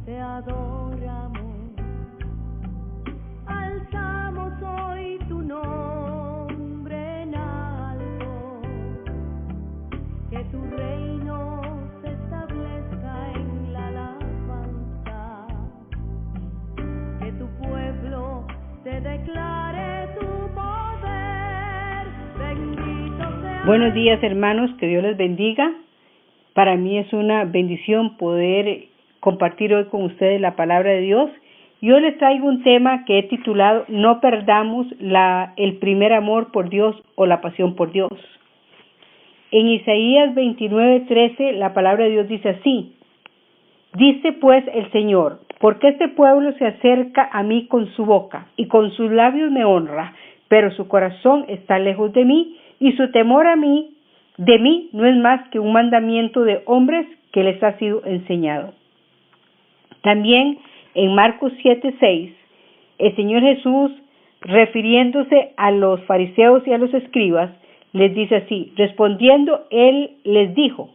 te adoramos. Alzamos hoy tu nombre en alto, que tu reino se establezca en la alabanza, que tu pueblo te declare tu poder. Bendito sea. Buenos días, hermanos, que Dios les bendiga. Para mí es una bendición poder compartir hoy con ustedes la palabra de Dios. Yo les traigo un tema que he titulado No perdamos el primer amor por Dios o la pasión por Dios. En Isaías 29:13 la palabra de Dios dice así: Dice pues el Señor, porque este pueblo se acerca a mí con su boca y con sus labios me honra, pero su corazón está lejos de mí y su temor de mí no es más que un mandamiento de hombres que les ha sido enseñado. También en Marcos 7:6, el Señor Jesús, refiriéndose a los fariseos y a los escribas, les dice así: respondiendo, Él les dijo: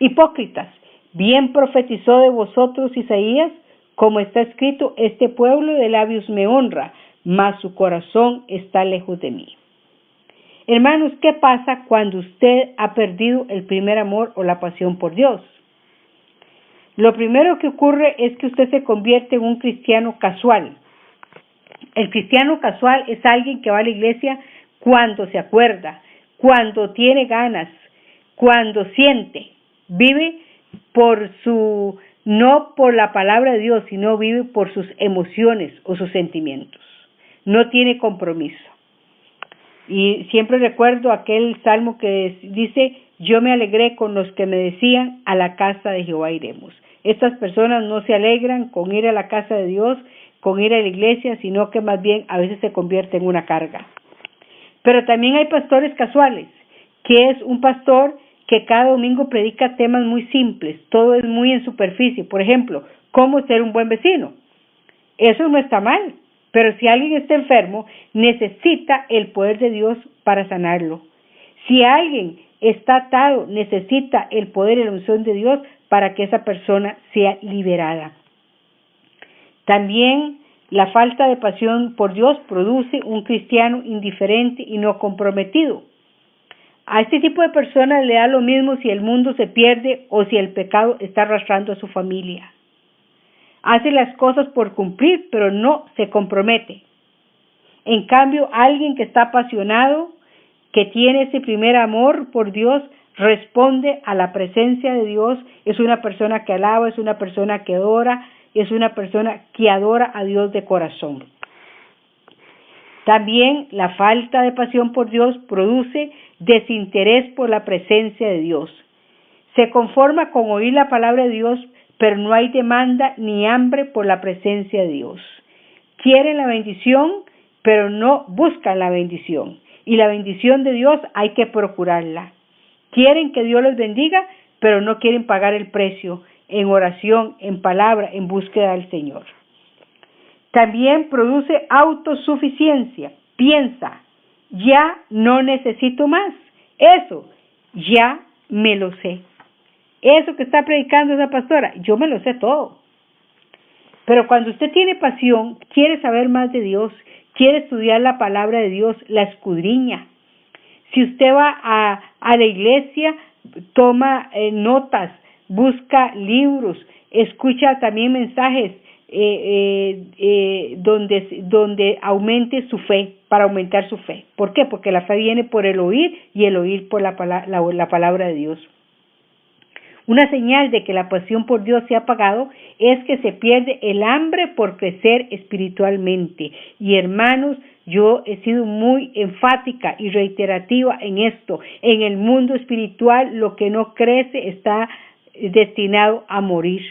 hipócritas, bien profetizó de vosotros Isaías, como está escrito: este pueblo de labios me honra, mas su corazón está lejos de mí. Hermanos, ¿qué pasa cuando usted ha perdido el primer amor o la pasión por Dios? Lo primero que ocurre es que usted se convierte en un cristiano casual. El cristiano casual es alguien que va a la iglesia cuando se acuerda, cuando tiene ganas, cuando siente. Vive no por la palabra de Dios, sino vive por sus emociones o sus sentimientos. No tiene compromiso. Y siempre recuerdo aquel salmo que dice: yo me alegré con los que me decían, a la casa de Jehová iremos. Estas personas no se alegran con ir a la casa de Dios, con ir a la iglesia, sino que más bien a veces se convierte en una carga. Pero también hay pastores casuales, que es un pastor que cada domingo predica temas muy simples, todo es muy en superficie. Por ejemplo, cómo ser un buen vecino. Eso no está mal. Pero si alguien está enfermo, necesita el poder de Dios para sanarlo. Si alguien está atado, necesita el poder y la unción de Dios para que esa persona sea liberada. También la falta de pasión por Dios produce un cristiano indiferente y no comprometido. A este tipo de personas le da lo mismo si el mundo se pierde o si el pecado está arrastrando a su familia. Hace las cosas por cumplir, pero no se compromete. En cambio, alguien que está apasionado, que tiene ese primer amor por Dios, responde a la presencia de Dios, es una persona que alaba, es una persona que adora, es una persona que adora a Dios de corazón. También la falta de pasión por Dios produce desinterés por la presencia de Dios. Se conforma con oír la palabra de Dios, pero no hay demanda ni hambre por la presencia de Dios. Quieren la bendición, pero no buscan la bendición. Y la bendición de Dios hay que procurarla. Quieren que Dios les bendiga, pero no quieren pagar el precio en oración, en palabra, en búsqueda del Señor. También produce autosuficiencia. Piensa, ya no necesito más. Eso, ya me lo sé. Eso que está predicando esa pastora, yo me lo sé todo. Pero cuando usted tiene pasión, quiere saber más de Dios, quiere estudiar la palabra de Dios, la escudriña. Si usted va a la iglesia, toma notas, busca libros, escucha también mensajes donde aumente su fe, para aumentar su fe. ¿Por qué? Porque la fe viene por el oír y el oír por la palabra de Dios. Una señal de que la pasión por Dios se ha apagado es que se pierde el hambre por crecer espiritualmente. Y hermanos, yo he sido muy enfática y reiterativa en esto. En el mundo espiritual, lo que no crece está destinado a morir.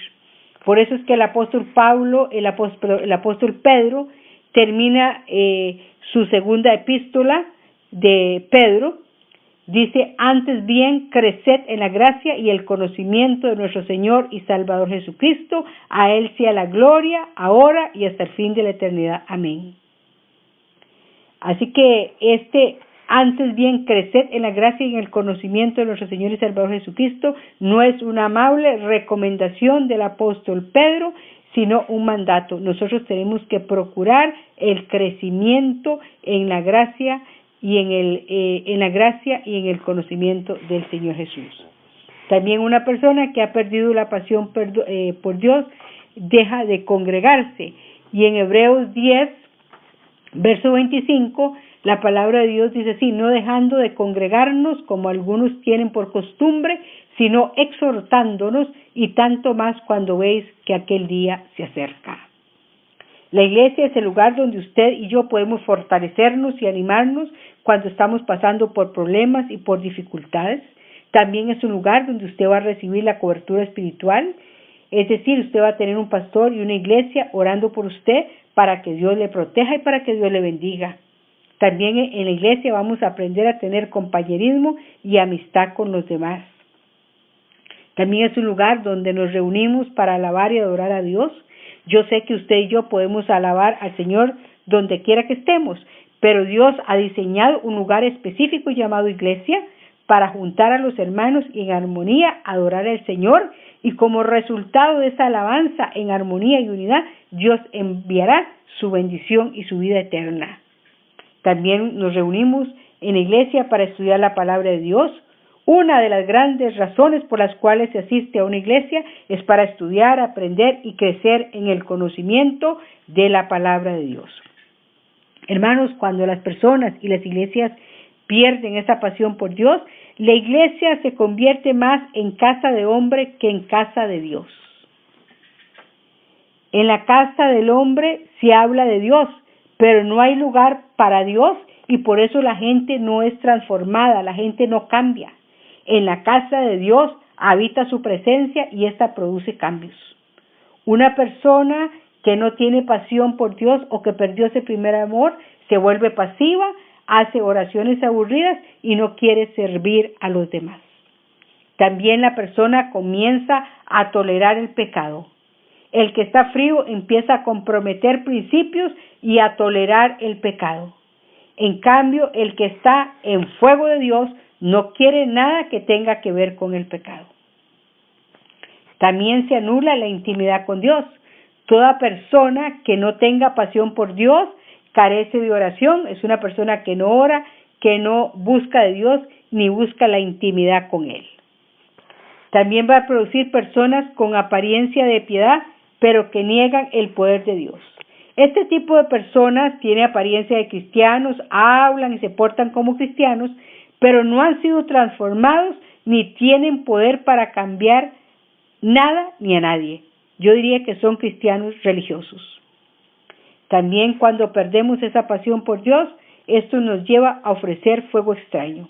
Por eso es que el apóstol Pedro termina su segunda epístola de Pedro. Dice: antes bien, creced en la gracia y el conocimiento de nuestro Señor y Salvador Jesucristo. A Él sea la gloria, ahora y hasta el fin de la eternidad. Amén. Así que este Antes bien, creced en la gracia y en el conocimiento de nuestro Señor y Salvador Jesucristo. No es una amable recomendación del apóstol Pedro, sino un mandato. Nosotros tenemos que procurar el crecimiento en la gracia y en la gracia y en el conocimiento del Señor Jesús. También una persona que ha perdido la pasión por Dios deja de congregarse. Y en Hebreos 10, verso 25, la palabra de Dios dice así: no dejando de congregarnos como algunos tienen por costumbre, sino exhortándonos, y tanto más cuando veis que aquel día se acerca. La iglesia es el lugar donde usted y yo podemos fortalecernos y animarnos cuando estamos pasando por problemas y por dificultades. También es un lugar donde usted va a recibir la cobertura espiritual, es decir, usted va a tener un pastor y una iglesia orando por usted para que Dios le proteja y para que Dios le bendiga. También en la iglesia vamos a aprender a tener compañerismo y amistad con los demás. También es un lugar donde nos reunimos para alabar y adorar a Dios. Yo sé que usted y yo podemos alabar al Señor donde quiera que estemos, pero Dios ha diseñado un lugar específico llamado iglesia para juntar a los hermanos y en armonía adorar al Señor, y como resultado de esa alabanza en armonía y unidad, Dios enviará su bendición y su vida eterna. También nos reunimos en la iglesia para estudiar la palabra de Dios. Una de las grandes razones por las cuales se asiste a una iglesia es para estudiar, aprender y crecer en el conocimiento de la palabra de Dios. Hermanos, cuando las personas y las iglesias pierden esa pasión por Dios, la iglesia se convierte más en casa de hombre que en casa de Dios. En la casa del hombre se habla de Dios, pero no hay lugar para Dios y por eso la gente no es transformada, la gente no cambia. En la casa de Dios habita su presencia y esta produce cambios. Una persona que no tiene pasión por Dios o que perdió ese primer amor se vuelve pasiva, hace oraciones aburridas y no quiere servir a los demás. También la persona comienza a tolerar el pecado. El que está frío empieza a comprometer principios y a tolerar el pecado. En cambio, el que está en fuego de Dios no quiere nada que tenga que ver con el pecado. También se anula la intimidad con Dios. Toda persona que no tenga pasión por Dios carece de oración, es una persona que no ora, que no busca de Dios ni busca la intimidad con Él. También va a producir personas con apariencia de piedad, pero que niegan el poder de Dios. Este tipo de personas tiene apariencia de cristianos, hablan y se portan como cristianos, pero no han sido transformados ni tienen poder para cambiar nada ni a nadie. Yo diría que son cristianos religiosos. También cuando perdemos esa pasión por Dios, esto nos lleva a ofrecer fuego extraño.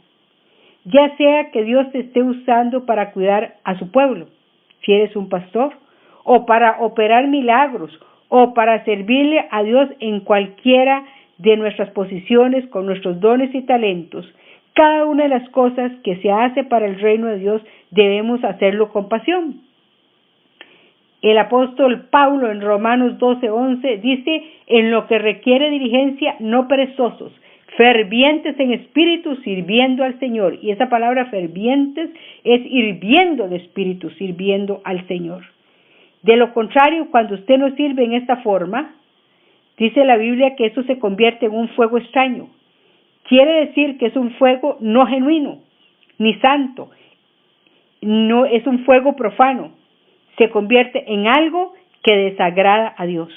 Ya sea que Dios te esté usando para cuidar a su pueblo, si eres un pastor, o para operar milagros, o para servirle a Dios en cualquiera de nuestras posiciones con nuestros dones y talentos. Cada una de las cosas que se hace para el reino de Dios debemos hacerlo con pasión. El apóstol Pablo en Romanos 12:11 dice: en lo que requiere diligencia, no perezosos, fervientes en espíritu, sirviendo al Señor. Y esa palabra fervientes es hirviendo de espíritu, sirviendo al Señor. De lo contrario, cuando usted no sirve en esta forma, dice la Biblia que eso se convierte en un fuego extraño. Quiere decir que es un fuego no genuino, ni santo, no es un fuego profano. Se convierte en algo que desagrada a Dios.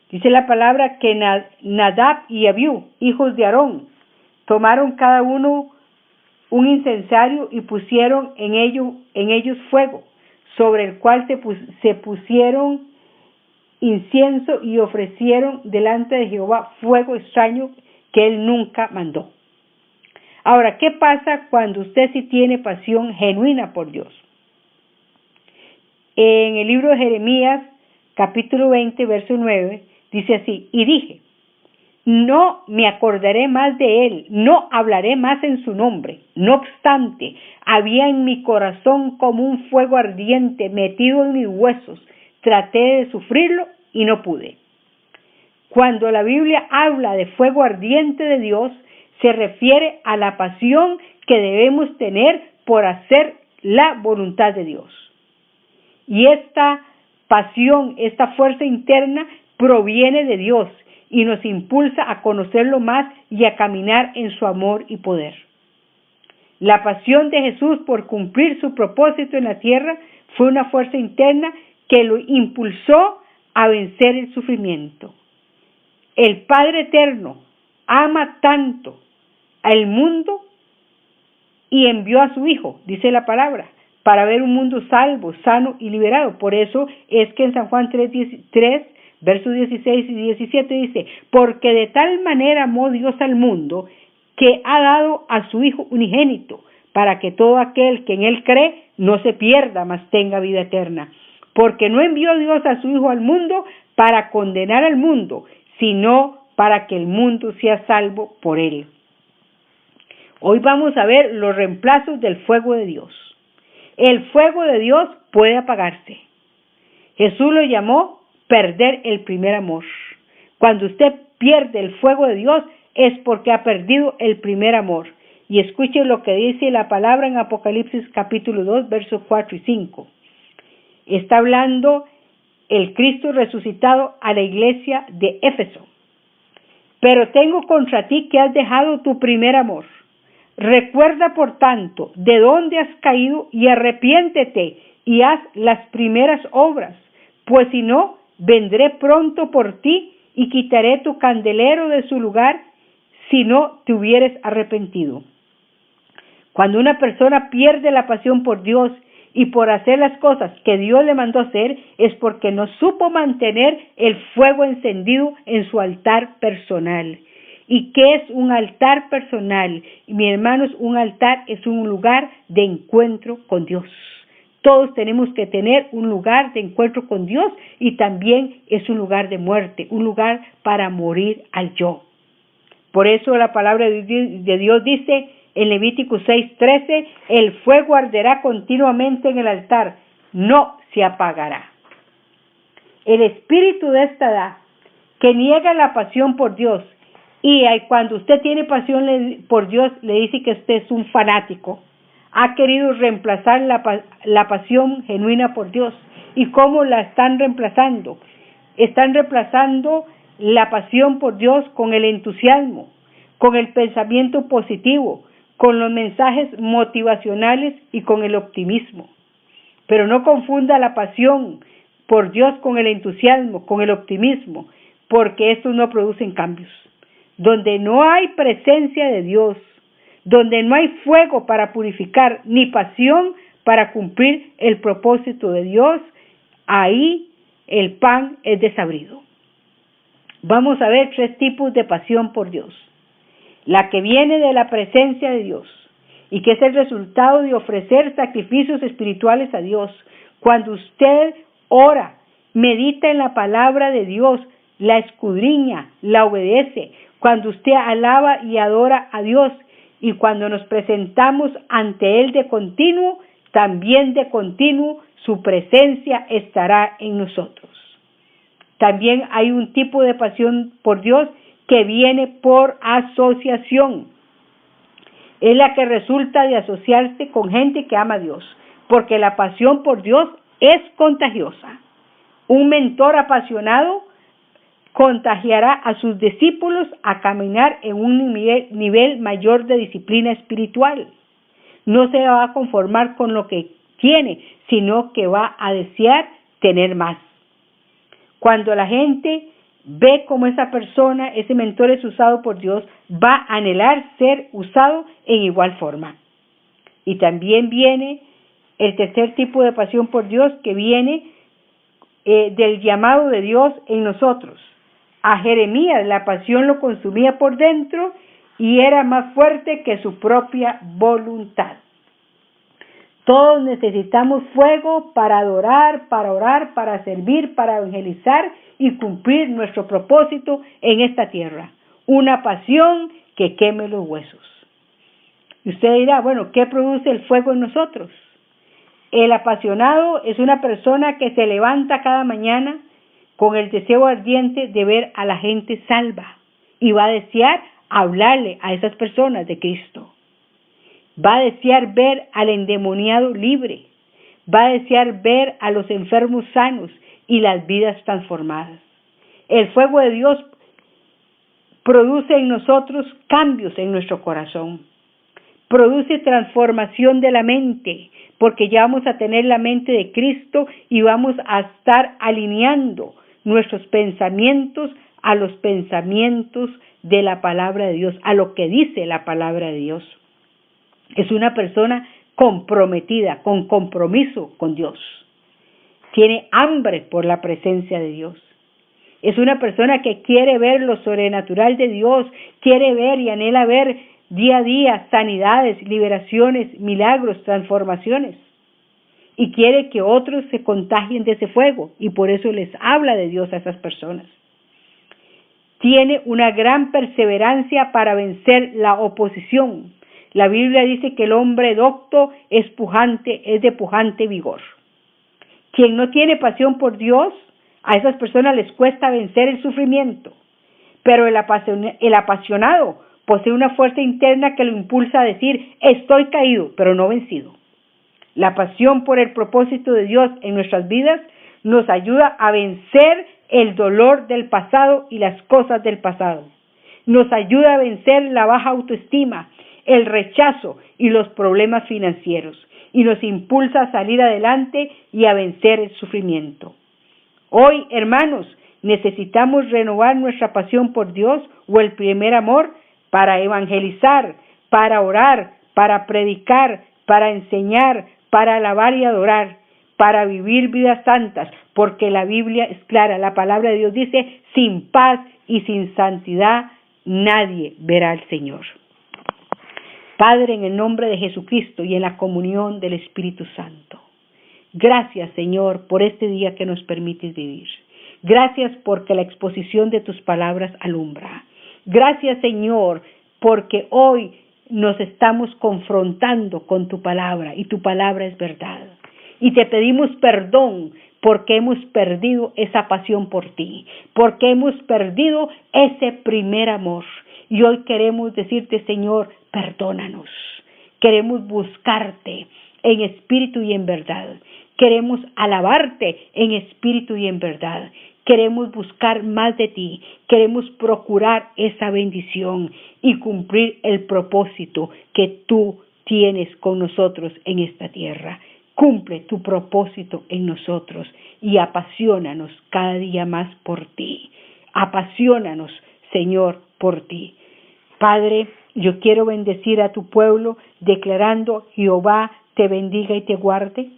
Dice la palabra que Nadab y Abiú, hijos de Aarón, tomaron cada uno un incensario y pusieron en ellos fuego, sobre el cual se pusieron incienso y ofrecieron delante de Jehová fuego extraño que él nunca mandó. Ahora, ¿qué pasa cuando usted sí tiene pasión genuina por Dios? En el libro de Jeremías, capítulo 20, verso 9, dice así: y dije, no me acordaré más de él, no hablaré más en su nombre. No obstante, había en mi corazón como un fuego ardiente metido en mis huesos. Traté de sufrirlo y no pude. Cuando la Biblia habla de fuego ardiente de Dios, se refiere a la pasión que debemos tener por hacer la voluntad de Dios. Y esta pasión, esta fuerza interna proviene de Dios y nos impulsa a conocerlo más y a caminar en su amor y poder. La pasión de Jesús por cumplir su propósito en la tierra fue una fuerza interna que lo impulsó a vencer el sufrimiento. El Padre Eterno ama tanto al mundo y envió a su Hijo, dice la palabra, para ver un mundo salvo, sano y liberado. Por eso es que en San Juan 3, versos 16 y 17 dice: porque de tal manera amó Dios al mundo, que ha dado a su Hijo unigénito, para que todo aquel que en Él cree no se pierda, mas tenga vida eterna. Porque no envió Dios a su Hijo al mundo para condenar al mundo, sino para que el mundo sea salvo por Él. Hoy vamos a ver los reemplazos del fuego de Dios. El fuego de Dios puede apagarse. Jesús lo llamó perder el primer amor. Cuando usted pierde el fuego de Dios es porque ha perdido el primer amor. Y escuche lo que dice la palabra en Apocalipsis capítulo 2, versos 4 y 5. Está hablando el Cristo resucitado a la iglesia de Éfeso. Pero tengo contra ti que has dejado tu primer amor. Recuerda, por tanto, de dónde has caído y arrepiéntete y haz las primeras obras, pues si no, vendré pronto por ti y quitaré tu candelero de su lugar si no te hubieres arrepentido. Cuando una persona pierde la pasión por Dios y por hacer las cosas que Dios le mandó hacer, es porque no supo mantener el fuego encendido en su altar personal. ¿Y qué es un altar personal? Mis hermanos, un altar es un lugar de encuentro con Dios. Todos tenemos que tener un lugar de encuentro con Dios y también es un lugar de muerte, un lugar para morir al yo. Por eso la palabra de Dios dice en Levítico 6:13, el fuego arderá continuamente en el altar, no se apagará. El espíritu de esta edad que niega la pasión por Dios, y cuando usted tiene pasión por Dios, le dice que usted es un fanático, ha querido reemplazar la pasión genuina por Dios. ¿Y cómo la están reemplazando? Están reemplazando la pasión por Dios con el entusiasmo, con el pensamiento positivo, con los mensajes motivacionales y con el optimismo. Pero no confunda la pasión por Dios con el entusiasmo, con el optimismo, porque estos no producen cambios. Donde no hay presencia de Dios, donde no hay fuego para purificar, ni pasión para cumplir el propósito de Dios, ahí el pan es desabrido. Vamos a ver 3 tipos de pasión por Dios. La que viene de la presencia de Dios y que es el resultado de ofrecer sacrificios espirituales a Dios. Cuando usted ora, medita en la palabra de Dios, la escudriña, la obedece, cuando usted alaba y adora a Dios y cuando nos presentamos ante Él de continuo, también de continuo su presencia estará en nosotros. También hay un tipo de pasión por Dios que viene por asociación. Es la que resulta de asociarse con gente que ama a Dios, porque la pasión por Dios es contagiosa. Un mentor apasionado contagiará a sus discípulos a caminar en un nivel mayor de disciplina espiritual. No se va a conformar con lo que tiene, sino que va a desear tener más. Cuando la gente ve cómo esa persona, ese mentor es usado por Dios, va a anhelar ser usado en igual forma. Y también viene el tercer tipo de pasión por Dios que viene del llamado de Dios en nosotros. A Jeremías la pasión lo consumía por dentro y era más fuerte que su propia voluntad. Todos necesitamos fuego para adorar, para orar, para servir, para evangelizar y cumplir nuestro propósito en esta tierra. Una pasión que queme los huesos. Y usted dirá, bueno, ¿qué produce el fuego en nosotros? El apasionado es una persona que se levanta cada mañana con el deseo ardiente de ver a la gente salva y va a desear hablarle a esas personas de Cristo. Va a desear ver al endemoniado libre. Va a desear ver a los enfermos sanos y las vidas transformadas. El fuego de Dios produce en nosotros cambios en nuestro corazón. Produce transformación de la mente, porque ya vamos a tener la mente de Cristo y vamos a estar alineando nuestros pensamientos a los pensamientos de la palabra de Dios, a lo que dice la palabra de Dios. Es una persona comprometida, con compromiso con Dios. Tiene hambre por la presencia de Dios. Es una persona que quiere ver lo sobrenatural de Dios, quiere ver y anhela ver día a día sanidades, liberaciones, milagros, transformaciones. Y quiere que otros se contagien de ese fuego y por eso les habla de Dios a esas personas. Tiene una gran perseverancia para vencer la oposición. La Biblia dice que el hombre docto es de pujante vigor. Quien no tiene pasión por Dios, a esas personas les cuesta vencer el sufrimiento. Pero el apasionado posee una fuerza interna que lo impulsa a decir, estoy caído, pero no vencido. La pasión por el propósito de Dios en nuestras vidas nos ayuda a vencer el dolor del pasado y las cosas del pasado. Nos ayuda a vencer la baja autoestima, el rechazo y los problemas financieros. Y nos impulsa a salir adelante y a vencer el sufrimiento. Hoy, hermanos, necesitamos renovar nuestra pasión por Dios o el primer amor para evangelizar, para orar, para predicar, para enseñar, para alabar y adorar, para vivir vidas santas, porque la Biblia es clara, la palabra de Dios dice, sin paz y sin santidad nadie verá al Señor. Padre, en el nombre de Jesucristo y en la comunión del Espíritu Santo, gracias, Señor, por este día que nos permites vivir. Gracias porque la exposición de tus palabras alumbra. Gracias, Señor, porque hoy nos estamos confrontando con tu palabra y tu palabra es verdad. Y te pedimos perdón porque hemos perdido esa pasión por ti, porque hemos perdido ese primer amor. Y hoy queremos decirte, Señor, perdónanos. Queremos buscarte en espíritu y en verdad. Queremos alabarte en espíritu y en verdad. Queremos buscar más de ti. Queremos procurar esa bendición y cumplir el propósito que tú tienes con nosotros en esta tierra. Cumple tu propósito en nosotros y apaciónanos cada día más por ti. Apaciónanos, Señor, por ti. Padre, yo quiero bendecir a tu pueblo declarando, Jehová te bendiga y te guarde.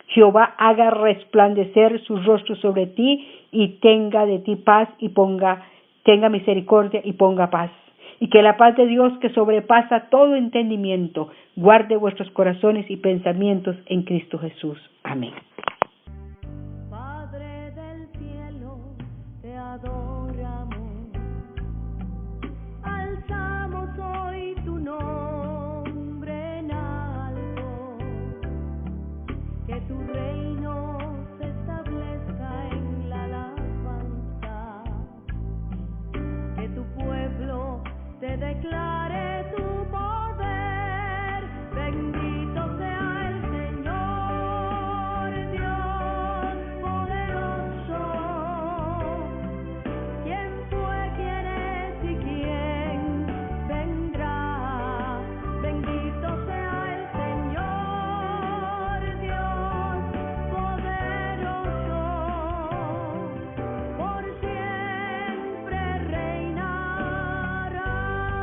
Jehová haga resplandecer su rostro sobre ti y tenga de ti paz y tenga misericordia y ponga paz. Y que la paz de Dios que sobrepasa todo entendimiento guarde vuestros corazones y pensamientos en Cristo Jesús. Amén.